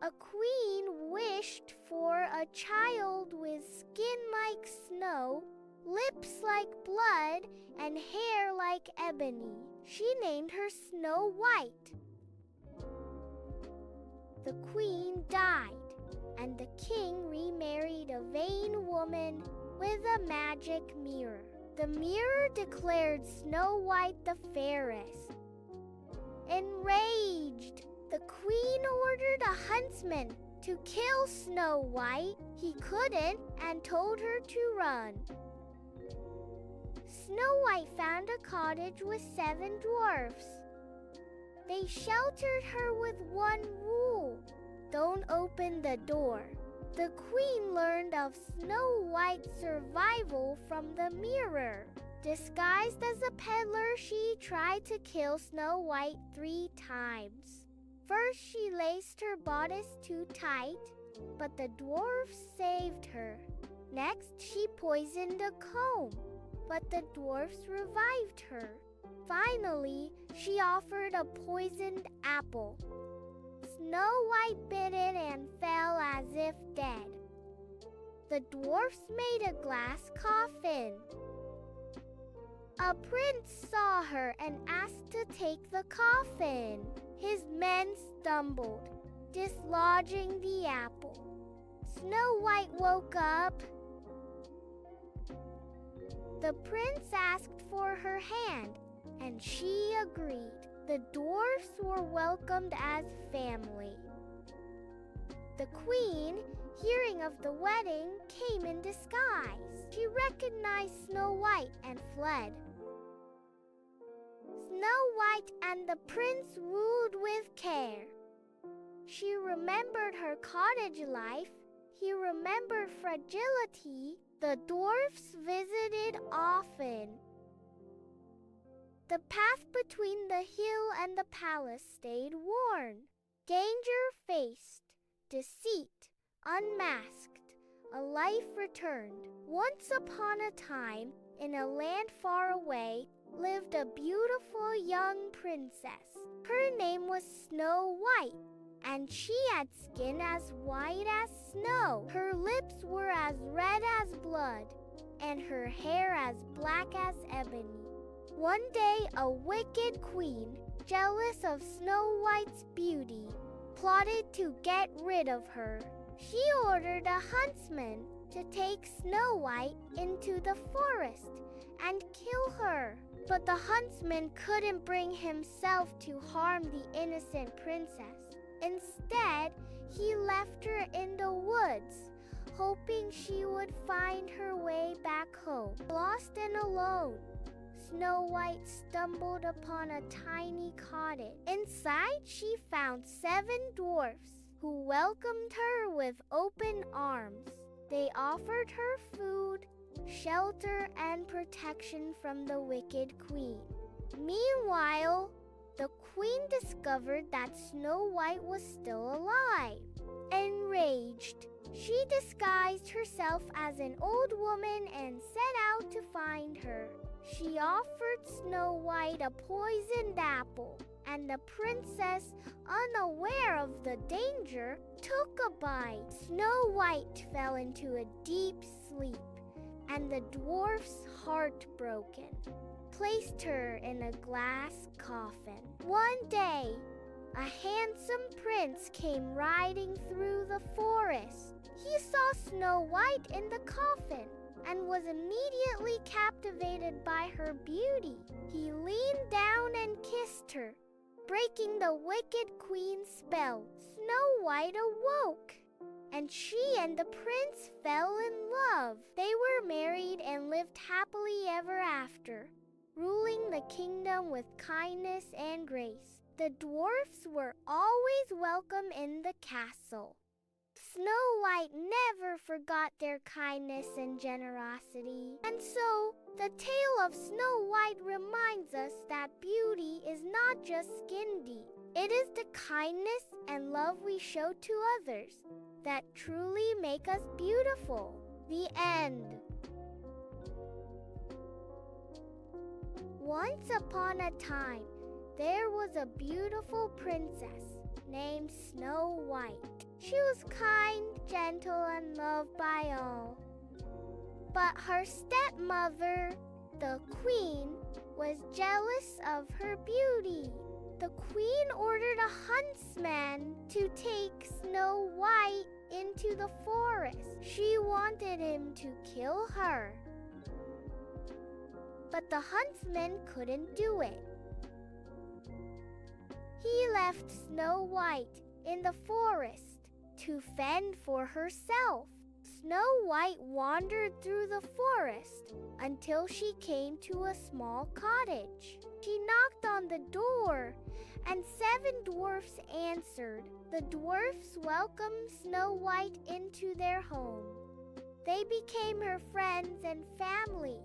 A queen wished for a child with skin like snow, lips like blood, and hair like ebony. She named her Snow White. The queen died, and the king remarried a vain woman with a magic mirror. The mirror declared Snow White the fairest. Enraged, the queen ordered a huntsman to kill Snow White. He couldn't and told her to run. Snow White found a cottage with 7 dwarfs. They sheltered her with one rule: don't open the door. The queen learned of Snow White's survival from the mirror. Disguised as a peddler, she tried to kill Snow White 3 times. First, she laced her bodice too tight, but the dwarfs saved her. Next, she poisoned a comb, but the dwarfs revived her. Finally, she offered a poisoned apple. Snow White bit it and fell as if dead. The dwarfs made a glass coffin. A prince saw her and asked to take the coffin. His men stumbled, dislodging the apple. Snow White woke up. The prince asked for her hand, and she agreed. The dwarfs were welcomed as family. The queen, hearing of the wedding, came in disguise. She recognized Snow White and fled. Snow White and the prince ruled with care. She remembered her cottage life. He remembered fragility. The dwarfs visited often. The path between the hill and the palace stayed worn. Danger faced, deceit unmasked, a life returned. Once upon a time, in a land far away, lived a beautiful young princess. Her name was Snow White, and she had skin as white as snow. Her lips were as red as blood, and her hair as black as ebony. One day, a wicked queen, jealous of Snow White's beauty, plotted to get rid of her. She ordered a huntsman to take Snow White into the forest and kill her. But the huntsman couldn't bring himself to harm the innocent princess. Instead, he left her in the woods, hoping she would find her way back home. Lost and alone, Snow White stumbled upon a tiny cottage. Inside, she found 7 dwarfs who welcomed her with open arms. They offered her food, shelter, and protection from the wicked queen. Meanwhile, the queen discovered that Snow White was still alive. Enraged, she disguised herself as an old woman and set out to find her. She offered Snow White a poisoned apple, and the princess, unaware of the danger, took a bite. Snow White fell into a deep sleep, and the dwarfs, heartbroken, placed her in a glass coffin. One day, a handsome prince came riding through the forest. He saw Snow White in the coffin and was immediately captivated by her beauty. He leaned down and kissed her, breaking the wicked queen's spell. Snow White awoke, and she and the prince fell in love. They were married and lived happily ever after, ruling the kingdom with kindness and grace. The dwarfs were always welcome in the castle. Snow White never forgot their kindness and generosity. And so, the tale of Snow White reminds us that beauty is not just skin deep. It is the kindness and love we show to others that truly make us beautiful. The end. Once upon a time, there was a beautiful princess named Snow White. She was kind, gentle, and loved by all. But her stepmother, the queen, was jealous of her beauty. The queen ordered a huntsman to take Snow White into the forest. She wanted him to kill her. But the huntsman couldn't do it. He left Snow White in the forest to fend for herself. Snow White wandered through the forest until she came to a small cottage. She knocked on the door, and 7 dwarfs answered. The dwarfs welcomed Snow White into their home. They became her friends and family.